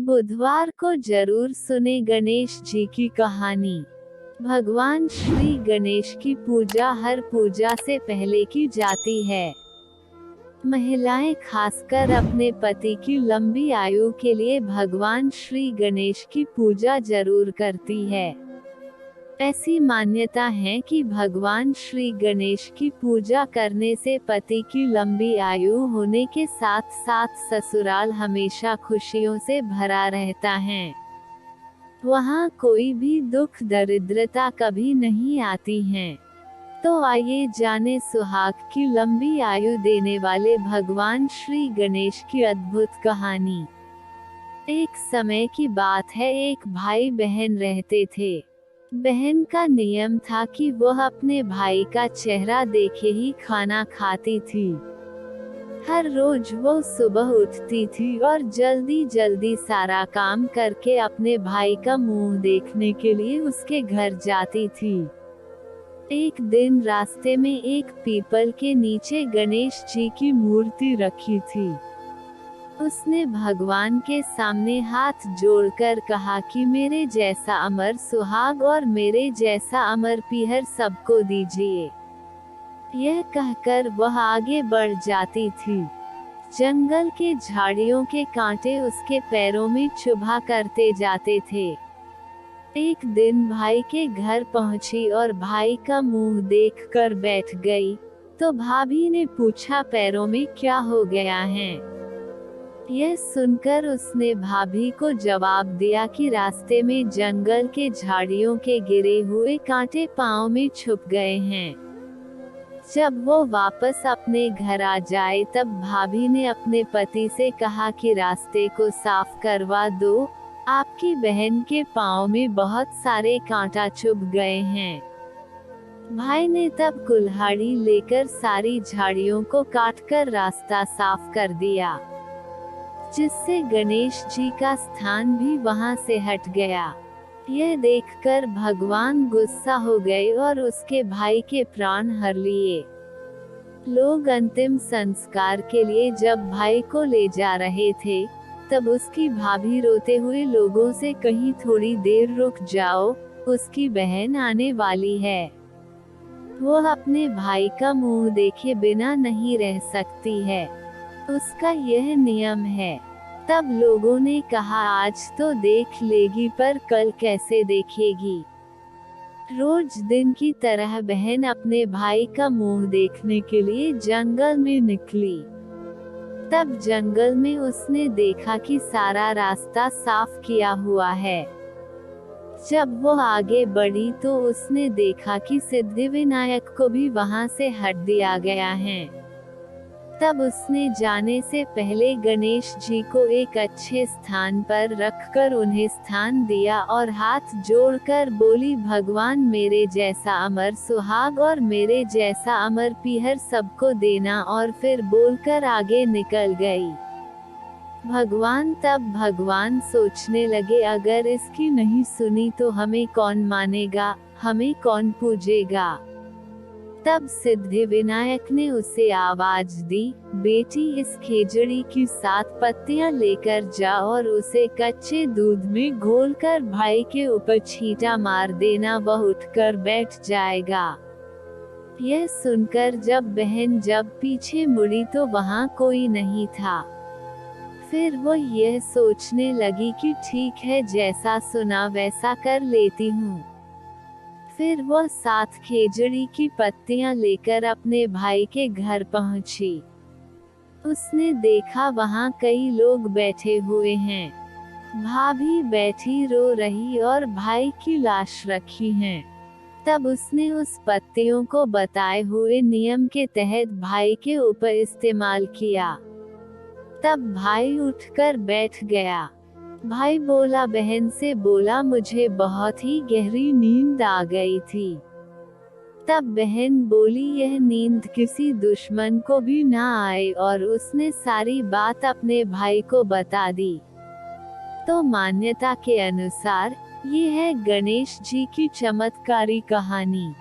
बुधवार को जरूर सुने गणेश जी की कहानी। भगवान श्री गणेश की पूजा हर पूजा से पहले की जाती है। महिलाएं खासकर अपने पति की लंबी आयु के लिए भगवान श्री गणेश की पूजा जरूर करती है। ऐसी मान्यता है कि भगवान श्री गणेश की पूजा करने से पति की लंबी आयु होने के साथ साथ ससुराल हमेशा खुशियों से भरा रहता है। वहाँ कोई भी दुख दरिद्रता कभी नहीं आती है। तो आइए जाने सुहाग की लंबी आयु देने वाले भगवान श्री गणेश की अद्भुत कहानी। एक समय की बात है, एक भाई बहन रहते थे। बहन का नियम था कि वह अपने भाई का चेहरा देखे ही खाना खाती थी। हर रोज वो सुबह उठती थी और जल्दी जल्दी सारा काम करके अपने भाई का मुंह देखने के लिए उसके घर जाती थी। एक दिन रास्ते में एक पीपल के नीचे गणेश जी की मूर्ति रखी थी। उसने भगवान के सामने हाथ जोड़कर कहा कि मेरे जैसा अमर सुहाग और मेरे जैसा अमर पीहर सबको दीजिए। यह कहकर वह आगे बढ़ जाती थी। जंगल के झाड़ियों के कांटे उसके पैरों में चुभा करते जाते थे। एक दिन भाई के घर पहुंची और भाई का मुंह देखकर बैठ गई, तो भाभी ने पूछा पैरों में क्या हो गया है। यह सुनकर उसने भाभी को जवाब दिया कि रास्ते में जंगल के झाड़ियों के गिरे हुए कांटे पांव में छुप गए हैं। जब वो वापस अपने घर आ जाए तब भाभी ने अपने पति से कहा कि रास्ते को साफ करवा दो, आपकी बहन के पांव में बहुत सारे कांटा चुभ गए हैं। भाई ने तब कुल्हाड़ी लेकर सारी झाड़ियों को काटकर रास्ता साफ कर दिया, जिससे गणेश जी का स्थान भी वहां से हट गया। यह देखकर भगवान गुस्सा हो गए और उसके भाई के प्राण हर लिए। लोग अंतिम संस्कार के लिए जब भाई को ले जा रहे थे, तब उसकी भाभी रोते हुए लोगों से कहीं थोड़ी देर रुक जाओ, उसकी बहन आने वाली है। वो अपने भाई का मुंह देखे बिना नहीं रह सकती है, उसका यह नियम है। तब लोगों ने कहा आज तो देख लेगी पर कल कैसे देखेगी। रोज दिन की तरह बहन अपने भाई का मुंह देखने के लिए जंगल में निकली। तब जंगल में उसने देखा कि सारा रास्ता साफ किया हुआ है। जब वो आगे बढ़ी तो उसने देखा कि सिद्धिविनायक को भी वहां से हट दिया गया है। तब उसने जाने से पहले गणेश जी को एक अच्छे स्थान पर रखकर उन्हें स्थान दिया और हाथ जोड़कर बोली, भगवान मेरे जैसा अमर सुहाग और मेरे जैसा अमर पीहर सबको देना, और फिर बोलकर आगे निकल गई। भगवान सोचने लगे, अगर इसकी नहीं सुनी तो हमें कौन मानेगा, हमें कौन पूजेगा। तब सिद्धिविनायक ने उसे आवाज दी, बेटी इस खेजड़ी की 7 पत्तियां लेकर जा और उसे कच्चे दूध में घोलकर भाई के ऊपर छींटा मार देना, वह उठकर बैठ जाएगा। यह सुनकर जब बहन पीछे मुड़ी तो वहां कोई नहीं था। फिर वो यह सोचने लगी कि ठीक है, जैसा सुना वैसा कर लेती हूँ। फिर वह 7 खेजड़ी की पत्तियां लेकर अपने भाई के घर पहुंची। उसने देखा वहां कई लोग बैठे हुए हैं। भाभी बैठी रो रही और भाई की लाश रखी है। तब उसने उस पत्तियों को बताए हुए नियम के तहत भाई के ऊपर इस्तेमाल किया। तब भाई उठकर बैठ गया। भाई बोला, बहन से बोला, मुझे बहुत ही गहरी नींद आ गई थी। तब बहन बोली, यह नींद किसी दुश्मन को भी ना आए, और उसने सारी बात अपने भाई को बता दी। तो मान्यता के अनुसार ये है गणेश जी की चमत्कारी कहानी।